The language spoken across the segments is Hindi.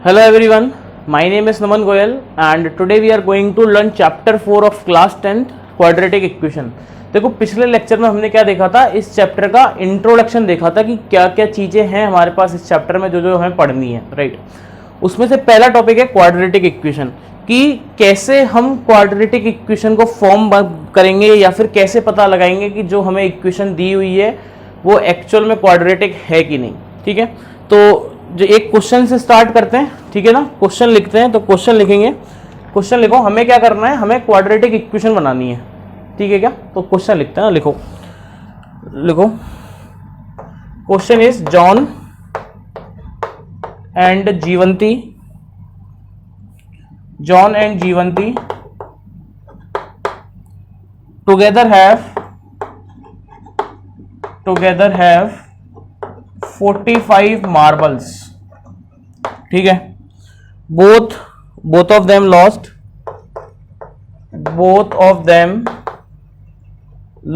Hello everyone, my name is Naman Goyal and today we are going to learn chapter 4 of class 10th quadratic equation। देखो पिछले लेक्चर में हमने क्या देखा था, इस चैप्टर का इंट्रोडक्शन देखा था कि क्या क्या चीज़ें हैं हमारे पास इस चैप्टर में जो जो हमें पढ़नी है, राइट। उसमें से पहला टॉपिक है क्वाड्रेटिक इक्वेशन, कि कैसे हम क्वाड्रेटिक इक्वेशन को फॉर्म करेंगे या फिर कैसे पता लगाएंगे कि जो हमें इक्वेशन दी हुई है वो एक्चुअल में क्वाड्रेटिक है कि नहीं। ठीक है, तो जो एक क्वेश्चन से स्टार्ट करते हैं, ठीक है ना। क्वेश्चन लिखते हैं, तो क्वेश्चन लिखेंगे, क्वेश्चन लिखो, हमें क्या करना है, हमें क्वाड्रेटिक इक्वेशन बनानी है, ठीक है क्या। तो क्वेश्चन लिखते हैं ना, लिखो लिखो question is John and Jeevanti together have 45 marbles, ठीक है। both of them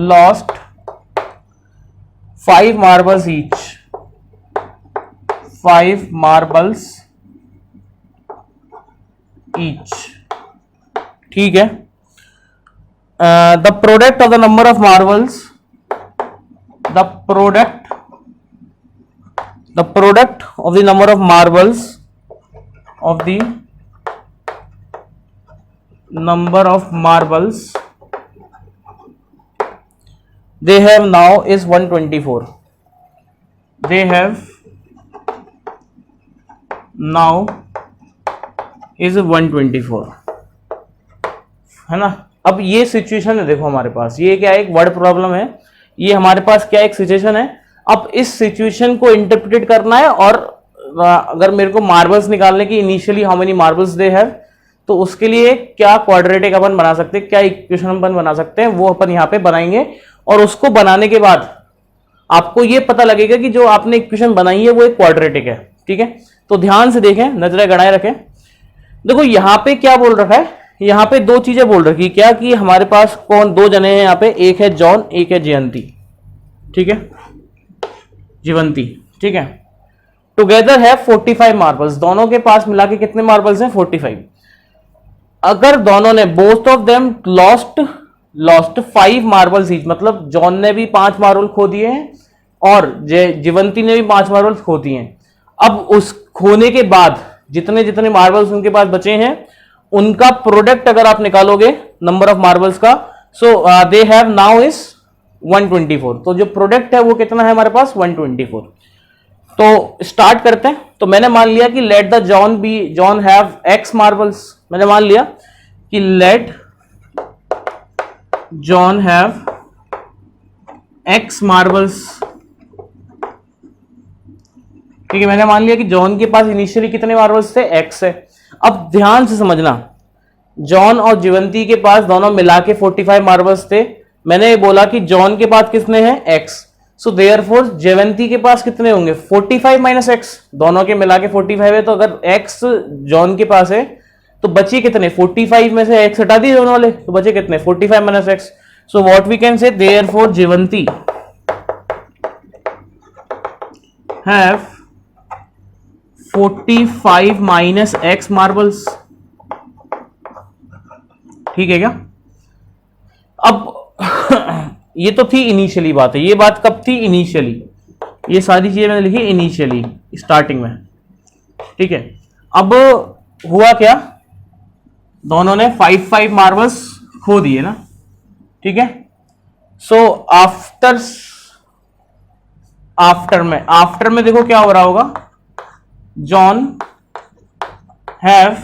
lost 5 marbles each, 5 marbles each, ठीक है। the product of the number of marbles they have now is 124, है ना। अब ये सिचुएशन है, देखो हमारे पास ये क्या है, एक वर्ड प्रॉब्लम है, ये हमारे पास क्या एक सिचुएशन है। अब इस सिचुएशन को इंटरप्रेट करना है, और अगर मेरे को मार्बल्स निकालने की, initially how many marbles they have, तो उसके लिए क्या क्वाड्रेटिक अपन बना सकते हैं, क्या इक्वेशन अपन बना सकते हैं, वो अपन यहाँ पे बनाएंगे। और उसको बनाने के बाद आपको ये पता लगेगा कि जो आपने इक्वेशन बनाई है वो एक क्वाड्रेटिक है, ठीक है। तो ध्यान से देखें, नजरें गड़ाए रखें। देखो यहाँ पे क्या बोल रखा है, यहाँ पे दो चीजें बोल रखी, क्या कि हमारे पास दो जने हैं यहाँ पे, एक है जॉन, एक है जयंती, ठीक है, जीवंती, ठीक है। टुगेदर है 45 मार्बल्स, दोनों के पास मिला के कितने मार्बल्स हैं, 45। अगर दोनों ने, both of them lost 5 marbles each, मतलब जॉन ने भी 5 मार्बल खो दिए हैं और जीवंती ने भी 5 मार्बल्स खो दिए हैं। अब उस खोने के बाद जितने जितने मार्बल्स उनके पास बचे हैं, उनका प्रोडक्ट अगर आप निकालोगे नंबर ऑफ मार्बल्स का, सो दे हैव नाउ इज 124। तो जो प्रोडक्ट है वो कितना है हमारे पास, 124। तो स्टार्ट करते हैं। तो मैंने मान लिया कि let the John have X marbles, मैंने मान लिया कि let John have X marbles, ठीक है। मैंने मान लिया कि जॉन के पास इनिशियली कितने मार्बल्स थे, एक्स है। अब ध्यान से समझना, जॉन और जीवंती के पास दोनों मिला के 45 मार्बल्स थे। मैंने ये बोला कि जॉन के पास कितने हैं, एक्स, सो देयरफॉर जीवंती के पास कितने होंगे, 45 माइनस एक्स, दोनों के मिला के 45 है। तो अगर एक्स जॉन के पास है तो बचे कितने, 45 में से एक्स हटा दिए दोनों वाले, तो बचे कितने, 45 minus X. So what we can say, therefore Jeevanti have 45 minus X marbles, ठीक है क्या। अब ये तो थी इनिशियली बात है, ये बात कब थी, इनिशियली, ये सारी चीजें मैंने लिखी इनिशियली, स्टार्टिंग में, ठीक है। अब हुआ क्या, दोनों ने 5 मार्बल्स खो दिए ना, ठीक है। सो आफ्टर में देखो क्या हो रहा होगा, जॉन हैव,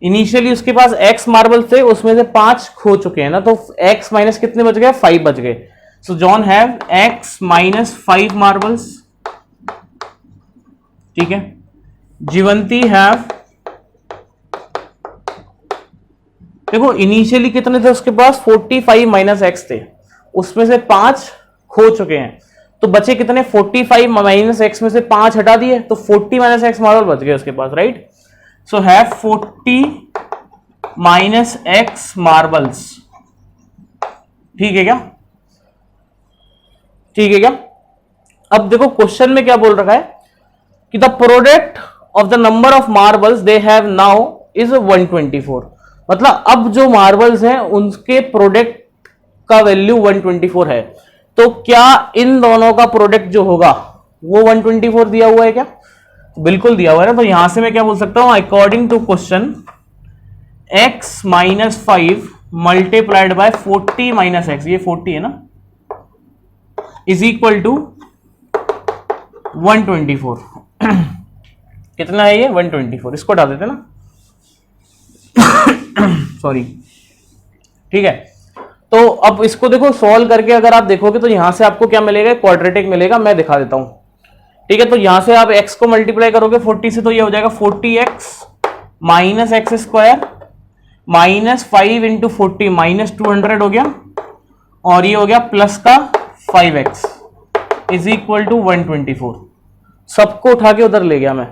इनिशियली उसके पास x मार्बल थे, उसमें से 5 खो चुके हैं ना, तो x माइनस कितने बच गए, 5 बच गए। सो John have x minus 5 marbles, ठीक है। जीवंती हैव, देखो इनिशियली कितने थे उसके पास, 45 माइनस एक्स थे, उसमें से 5 खो चुके हैं, तो बचे कितने, 45 माइनस एक्स में से 5 हटा दिए, तो 40 माइनस एक्स मार्बल बच गए उसके पास, right. So have 40 minus X marbles, ठीक है क्या, ठीक है क्या। अब देखो क्वेश्चन में क्या बोल रखा है कि the product of the number of marbles they have now is 124। मतलब अब जो मार्बल्स हैं उनके प्रोडक्ट का वैल्यू 124 है। तो क्या इन दोनों का प्रोडक्ट जो होगा वो 124 दिया हुआ है क्या? बिल्कुल दिया हुआ है ना। तो यहां से मैं क्या बोल सकता हूं, according to question x minus 5 multiplied by 40 minus X, ये 40 है ना, इज इक्वल टू 124। कितना है ये? 124। इसको डाल देते ना, सॉरी, ठीक है। तो अब इसको देखो सॉल्व करके अगर आप देखोगे तो यहां से आपको क्या मिलेगा? क्वाड्रेटिक मिलेगा। मैं दिखा देता हूं, ठीक है। तो यहां से आप x को मल्टीप्लाई करोगे 40 से, तो ये हो जाएगा 40x minus X square minus 5 into 40 minus 200 हो गया, और ये हो गया प्लस का 5x इज इक्वल टू 124। सबको उठा के उधर ले गया मैं।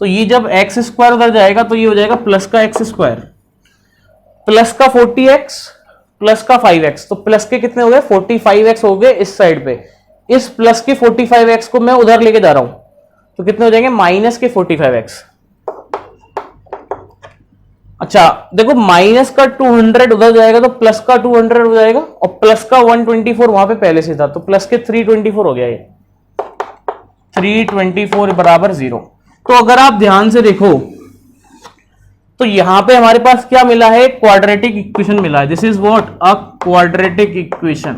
तो ये जब एक्स स्क्वायर उधर जाएगा तो ये हो जाएगा प्लस का एक्स स्क्वायर प्लस का 40x प्लस का 5x। तो प्लस के कितने हो गए? 45x हो गए इस साइड पे। इस प्लस के 45x को मैं उधर लेके जा रहा हूं, तो कितने हो जाएंगे? माइनस के 45x। अच्छा देखो, माइनस का 200 उधर जाएगा तो प्लस का 200 हो जाएगा, और प्लस का 124 वहां पे पहले से था, तो प्लस के 324 हो गया। ये 324 बराबर 0। तो अगर आप ध्यान से देखो तो यहां पे हमारे पास क्या मिला है? क्वाड्रेटिक इक्वेशन मिला है। This is what? A quadratic equation,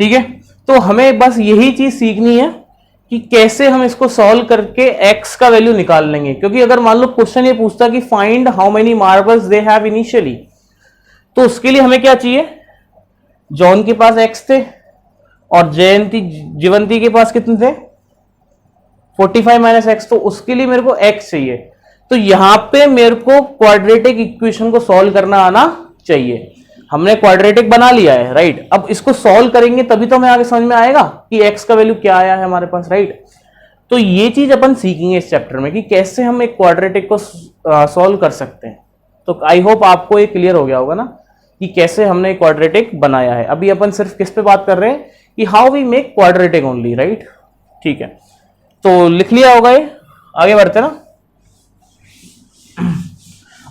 ठीक है। तो हमें बस यही चीज सीखनी है कि कैसे हम इसको सॉल्व करके x का वैल्यू निकाल लेंगे। क्योंकि अगर मान लो क्वेश्चन ये पूछता कि find how many marbles they have initially, तो उसके लिए हमें क्या चाहिए? जॉन के पास x थे और जीवंती के पास कितने थे? 45 माइनस एक्स। तो उसके लिए मेरे को x चाहिए। तो यहां पे मेरे को क्वाड्रेटिक इक्वेशन को सॉल्व करना आना चाहिए। हमने क्वाड्रेटिक बना लिया है, राइट। अब इसको सॉल्व करेंगे तभी तो हमें आगे समझ में आएगा कि x का वैल्यू क्या आया है हमारे पास, राइट। तो ये चीज अपन सीखेंगे इस चैप्टर में कि कैसे हम एक क्वाड्रेटिक को सॉल्व कर सकते हैं। तो आई होप आपको ये क्लियर हो गया होगा ना कि कैसे हमने क्वाड्रेटिक बनाया है। अभी अपन सिर्फ किस पे बात कर रहे हैं कि how we make quadratic only, right, ठीक है। तो लिख लिया होगा ये, आगे बढ़ते ना।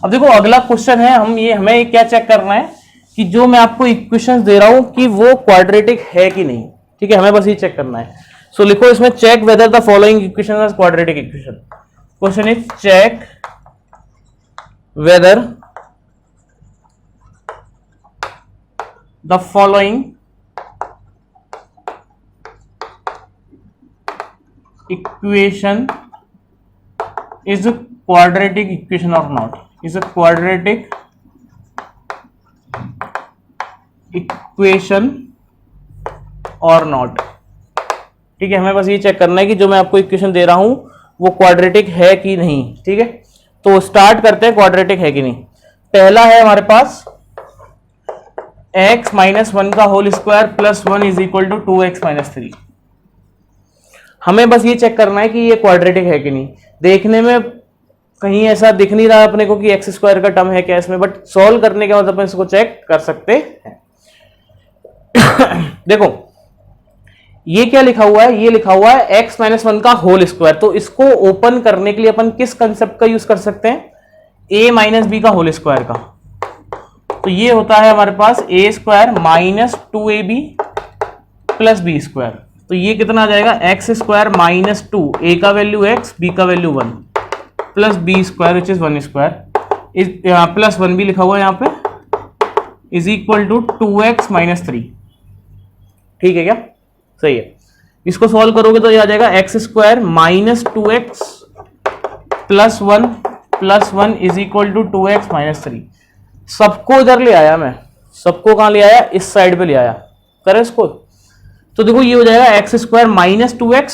अब देखो अगला क्वेश्चन है, हमें क्या चेक करना है कि जो मैं आपको इक्वेशंस दे रहा हूं कि वो क्वाड्रेटिक है कि नहीं, ठीक है। हमें बस ये चेक करना है। सो लिखो इसमें, check whether the following equation are quadratic equation. Question is check whether the following equation is a quadratic equation or not, is a quadratic equation or not, ठीक है। हमें बस ये चेक करना है कि जो मैं आपको इक्वेशन दे रहा हूं वो क्वाड्रेटिक है कि नहीं, ठीक है। तो स्टार्ट करते हैं क्वाड्रेटिक है कि नहीं। पहला है हमारे पास x माइनस 1 का whole square plus 1 is equal to 2x minus 3। हमें बस ये चेक करना है कि ये क्वाड्रेटिक है कि नहीं। देखने में कहीं ऐसा दिख नहीं रहा अपने को कि एक्स स्क्वायर का टर्म है क्या इसमें, बट सॉल्व करने के बाद अपन इसको चेक कर सकते हैं। देखो ये क्या लिखा हुआ है? ये लिखा हुआ है x माइनस 1 का होल स्क्वायर। तो इसको ओपन करने के लिए अपन किस कंसेप्ट का यूज कर सकते हैं? a माइनस बी का होल स्क्वायर का। तो ये होता है हमारे पास a square minus 2ab plus B square. तो ये कितना आ जाएगा? एक्स स्क्वायर माइनस 2, ए का वैल्यू x, बी का value 1 plus B square which is 1 square plus 1 भी लिखा हुआ है यहाँ पे, is equal to 2x minus 3। ठीक है क्या? सही है। इसको सॉल्व करोगे तो ये आ जाएगा X square minus 2x plus 1 is equal to 2x minus 3। सबको इधर ले आया मैं, सबको कहां ले आया? इस साइड पे ले आया। करें इसको तो देखो ये हो जाएगा एक्स स्क्वायर माइनस 2x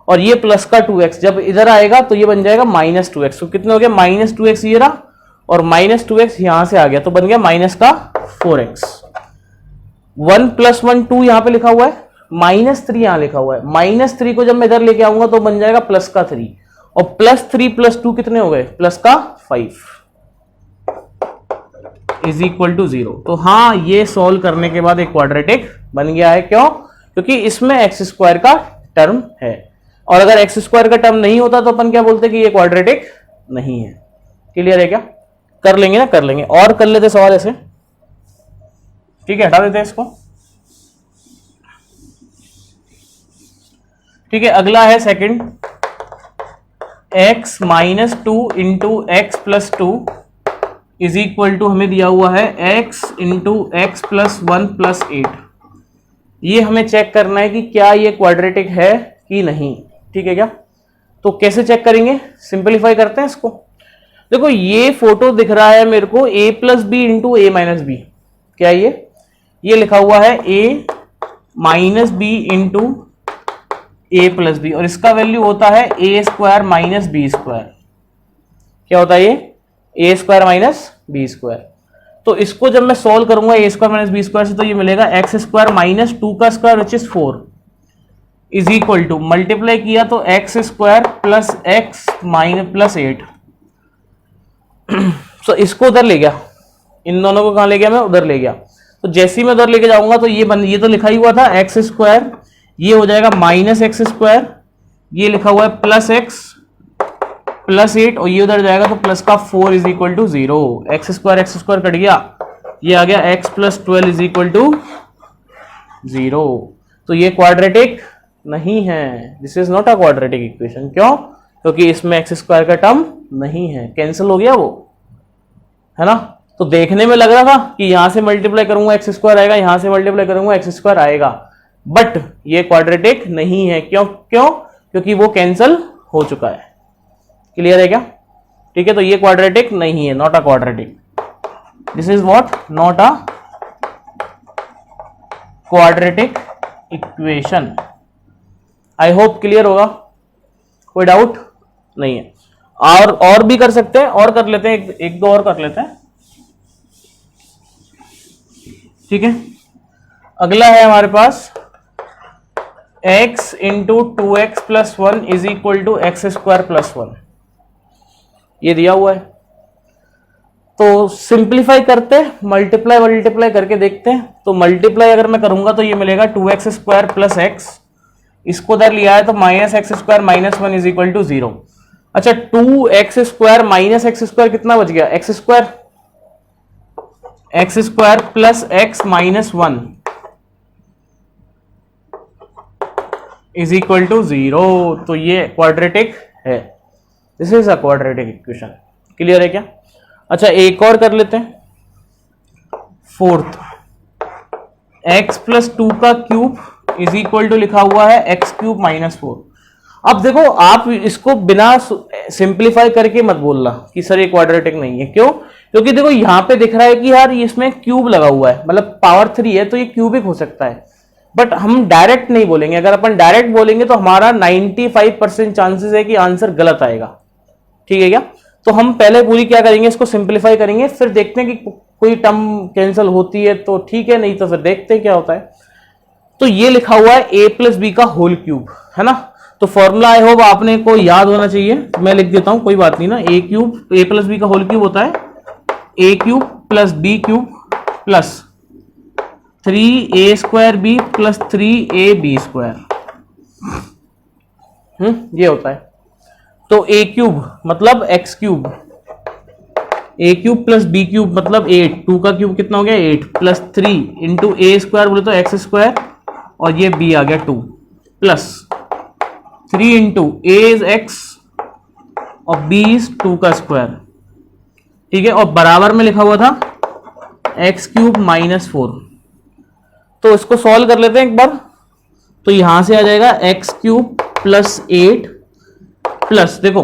और ये प्लस का 2x। जब इधर आएगा तो ये बन जाएगा माइनस 2x। तो कितने हो गया? माइनस 2x ये रहा और माइनस 2x यहां से आ गया तो बन गया माइनस का 4x। 1 प्लस 1 2 यहां पे लिखा हुआ है, माइनस 3 यहां लिखा हुआ है। माइनस 3 को जब मैं इधर लेके आऊंगा तो बन जाएगा प्लस का 3 और प्लस 3 प्लस 2 कितने हो गए? प्लस का 5 इज इक्वल टू 0। तो हाँ, ये सॉल्व करने के बाद एक क्वाड्रेटिक बन गया है। क्यों? क्योंकि इसमें एक्स स्क्वायर का टर्म है। और अगर एक्स स्क्वायर का टर्म नहीं होता तो अपन क्या बोलते कि ये क्वाड्रेटिक नहीं है। क्लियर है क्या? कर लेंगे ना, कर लेंगे और कर लेते सवाल ऐसे। ठीक है, हटा देते हैं इसको। ठीक है, अगला है second, x minus 2 into X plus 2 is equal to हमें दिया हुआ है x into X plus 1 plus 8। ये हमें चेक करना है कि क्या ये क्वाड्रेटिक है कि नहीं। ठीक है क्या? तो कैसे चेक करेंगे? सिंपलीफाई करते हैं इसको। देखो ये फोटो दिख रहा है मेरे को a plus B into A minus B. क्या ये लिखा हुआ है a minus B into A plus B, और इसका वैल्यू होता है A square minus B square. क्या होता है ये? A square minus B square. तो इसको जब मैं सॉल्व करूंगा A square minus B square से, तो ये मिलेगा एक्स स्क्वायर माइनस 2 का square which is 4 is equal to, multiply किया तो x square plus X minus plus 8। सो इसको उधर ले गया, इन दोनों को कहां ले गया मैं? उधर ले गया। तो जैसे ही मैं उधर लेके जाऊंगा तो ये तो लिखा ही हुआ था एक्स स्क्वायर, ये हो जाएगा माइनस एक्स स्क्वायर, ये लिखा हुआ है प्लस एक्स प्लस 8, और ये उधर जाएगा तो प्लस का 4 is equal to 0। X square cut गया, ये आ गया X plus 12 is equal to 0। तो ये क्वाड्रेटिक नहीं है, this is not a quadratic equation. क्यों? क्योंकि इसमें एक्स स्क्वायर का टर्म नहीं है, कैंसिल हो गया वो, है ना। तो देखने में लग रहा था कि यहां से मल्टीप्लाई करूंगा एक्स स्क्वायर आएगा, यहां से मल्टीप्लाई करूंगा एक्स स्क्वायर आएगा, बट ये क्वाड्रेटिक नहीं है। क्यों? क्योंकि वो कैंसिल हो चुका है। क्लियर है क्या? ठीक है, तो ये क्वाड्रेटिक नहीं है, not a quadratic. This is what? Not a quadratic equation. I hope clear होगा, कोई डाउट नहीं है। और भी कर सकते हैं, और कर लेते हैं, एक दो और कर लेते हैं। ठीक है, अगला है हमारे पास x into 2x plus 1 is equal to X square plus 1। ये दिया हुआ है, तो सिंप्लीफाई करते, मल्टीप्लाई करके देखते हैं। तो मल्टीप्लाई अगर मैं करूंगा तो ये मिलेगा 2x स्क्वायर प्लस एक्स, इसको उधर लिया है तो minus X square minus 1 is equal to 0। अच्छा, 2x square minus X square कितना बच गया? X square plus X minus 1 is equal to 0। तो ये क्वाड्रेटिक है, this is a quadratic equation. Clear है क्या? अच्छा, एक और कर लेते हैं, फोर्थ, x प्लस 2 का क्यूब इज इक्वल टू लिखा हुआ है एक्स क्यूब माइनस 4। अब देखो, आप इसको बिना सिंप्लीफाई करके मत बोलना कि सर ये क्वाड्रेटिक नहीं है। क्यों? क्योंकि देखो यहां पे दिख रहा है कि यार इसमें क्यूब लगा हुआ है, मतलब पावर 3 है, तो ये क्यूबिक हो सकता है, बट हम डायरेक्ट नहीं बोलेंगे। अगर अपन डायरेक्ट बोलेंगे तो हमारा 95% चांसेस है कि आंसर गलत आएगा। ठीक है क्या? तो हम पहले पूरी क्या करेंगे, इसको सिंप्लीफाई करेंगे, फिर देखते हैं कि कोई टर्म कैंसिल होती है तो ठीक है, नहीं तो फिर देखते हैं क्या होता है। तो ये लिखा हुआ है a प्लस बी का होल क्यूब, है ना। तो फॉर्मूला आई होप आपने को याद होना चाहिए, मैं लिख देता हूं, कोई बात नहीं ना। a प्लस बी का होल क्यूब होता है a cube plus B cube plus 3a square B plus 3ab square. ये होता है। तो a क्यूब मतलब x cube, a cube plus B cube मतलब 8, 2 का क्यूब कितना हो गया 8, प्लस 3 इंटू ए स्क्वायर बोले तो एक्स स्क्वायर, और ये b आ गया 2, plus 3 into A is x और b इज 2 का स्क्वायर। ठीक है, और बराबर में लिखा हुआ था एक्स क्यूब माइनस 4। तो इसको सॉल्व कर लेते हैं एक बार। तो यहां से आ जाएगा एक्स क्यूब प्लस 8 प्लस, देखो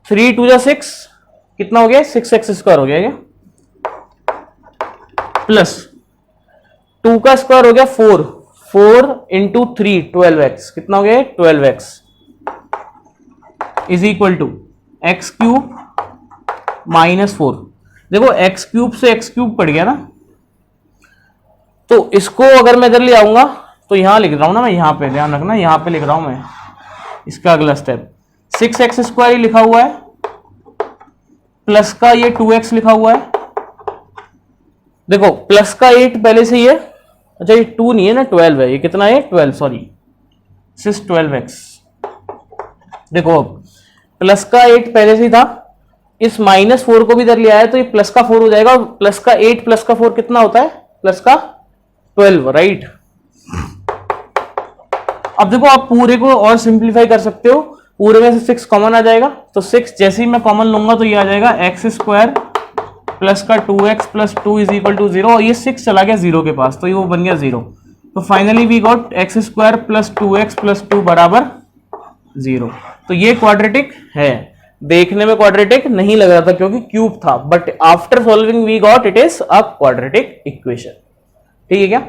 3 2 जा 6, कितना हो गया 6x स्क्वायर हो गया क्या, प्लस 2 का स्क्वायर हो गया 4 इंटू 3 12x, कितना हो गया 12x is equal to X cube minus 4। देखो एक्स क्यूब से एक्स क्यूब पड़ गया ना, तो इसको अगर मैं इधर ले आऊंगा तो यहां लिख रहा हूं ना मैं, यहां पे ध्यान रखना, यहां पे लिख रहा हूं मैं इसका अगला स्टेप। 6x स्क्वायर लिखा हुआ है, प्लस का ये 2x लिखा हुआ है। देखो प्लस का 8 पहले से ही है, अच्छा ये 2 नहीं है ना 12 है, ये कितना है 12, सॉरी 12x देखो अब प्लस का 8 पहले से ही था, इस -4 को भी इधर ले आया तो ये प्लस का 4 हो जाएगा, और प्लस का 8 प्लस का 4 कितना होता है, प्लस का 12, राइट। अब देखो आप पूरे को और सिंप्लीफाई कर सकते हो, पूरे में से 6 कॉमन आ जाएगा, तो 6 जैसे ही मैं कॉमन लूंगा तो ये आ जाएगा x² प्लस का 2x plus 2 is equal to 0, और ये 6 चला गया 0 के पास तो ये वो बन गया 0। तो finally we got x² plus 2x plus 2 बराबर 0। तो ये क्वाड्रेटिक है, देखने में क्वाड्रेटिक नहीं लग रहा था क्योंकि क्यूब था, but after solving we got it is a quadratic equation. ठीक है क्या?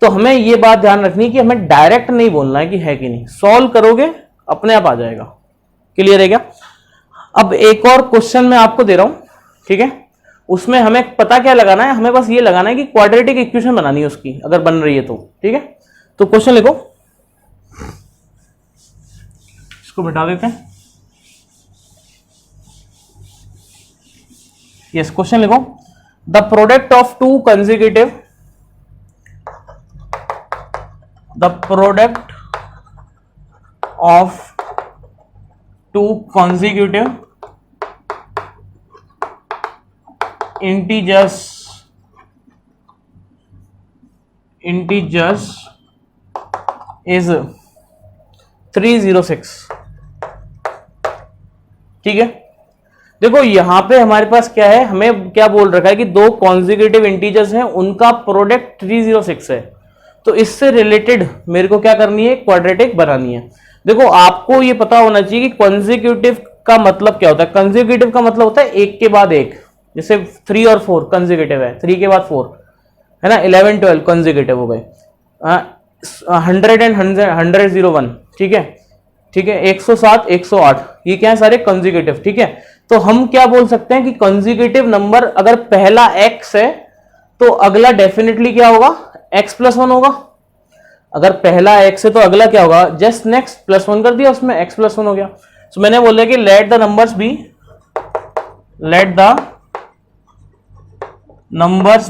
तो हमें ये बात ध्यान रखनी कि हमें डायरेक्ट नहीं बोलना है कि है कि नहीं, सॉल्व करोगे अपने आप आ जाएगा। क्लियर है क्या? अब एक और क्वेश्चन मैं आपको दे रहा हूं, ठीक है, उसमें हमें पता क्या लगाना है, हमें बस ये लगाना है कि क्वाड्रेटिक इक्वेशन बनानी है उसकी, अगर बन रही है तो। ठीक है, तो क्वेश्चन लिखो, इसको मिटा देते हैं। यस, क्वेश्चन लिखो, the product of to consecutive, the product of two consecutive integers is 306। ठीक है, देखो यहां पे हमारे पास क्या है, हमें क्या बोल रखा है कि दो कॉन्जिक्यूटिव इंटीजर्स हैं, उनका प्रोडक्ट 306 है, तो इससे रिलेटेड मेरे को क्या करनी है, क्वाड्रेटिक बनानी है। देखो आपको ये पता होना चाहिए कि कंसेक्यूटिव का मतलब क्या होता है। कंसेक्यूटिव का मतलब होता है एक के बाद एक, जैसे 3 और 4 कंसेक्यूटिव है, 3 के बाद 4 है ना, 11 12 कंसेक्यूटिव हो गए, 100 एंड 101। ठीक है, ठीक है, 107 108, ये क्या है, सारे कंसेक्यूटिव। ठीक है, तो हम क्या बोल सकते हैं कि कंसेक्यूटिव नंबर अगर पहला x है तो अगला डेफिनेटली क्या होगा, x+1 होगा। अगर पहला x है तो अगला क्या होगा, जस्ट नेक्स्ट +1 कर दिया उसमें, x+1 हो गया। तो मैंने बोला कि let the numbers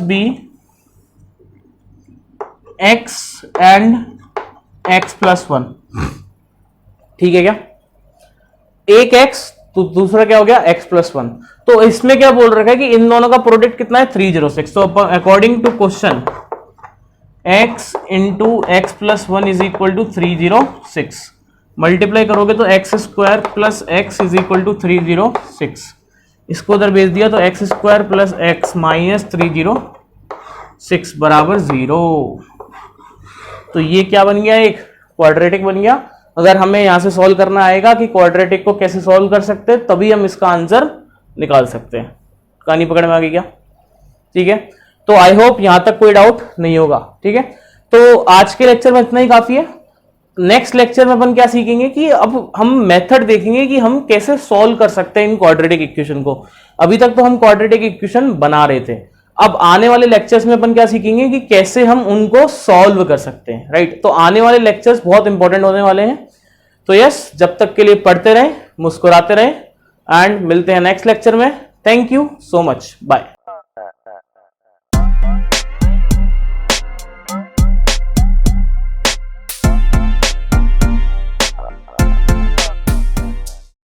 be x and x+1। ठीक है क्या, एक x तो दूसरा क्या हो गया, x+1। तो इसमें क्या बोल रखा है कि इन दोनों का प्रोडक्ट कितना है, 306। तो according to question x into x+1 is equal to 306, multiply करोगे तो x² plus x is equal to 306, इसको उधर भेज दिया तो x² प्लस x माइनस 306 बराबर 0। तो ये क्या बन गया, एक क्वाड्रेटिक बन गया। अगर हमें यहां से सॉल्व करना आएगा कि क्वाड्रेटिक को कैसे सॉल्व कर सकते हैं, तभी हम इसका आंसर निकाल सकते हैं। कहानी पकड़ में आ गई क्या? ठीक है, तो आई होप यहां तक कोई डाउट नहीं होगा। ठीक है, तो आज के लेक्चर में इतना ही काफी है। नेक्स्ट लेक्चर में अपन क्या सीखेंगे कि अब हम मेथड देखेंगे कि हम कैसे सॉल्व कर सकते हैं इन क्वाड्रेटिक इक्वेशन को। अभी तक तो हम क्वाड्रेटिक इक्वेशन बना रहे थे, अब आने वाले लेक्चर्स में अपन क्या सीखेंगे कि कैसे हम उनको सॉल्व कर सकते हैं। राइट, तो आने वाले लेक्चर्स बहुत इंपॉर्टेंट होने वाले हैं। तो यस, जब तक के लिए पढ़ते रहें, मुस्कुराते रहें, एंड मिलते हैं नेक्स्ट लेक्चर में। Thank you so much, bye.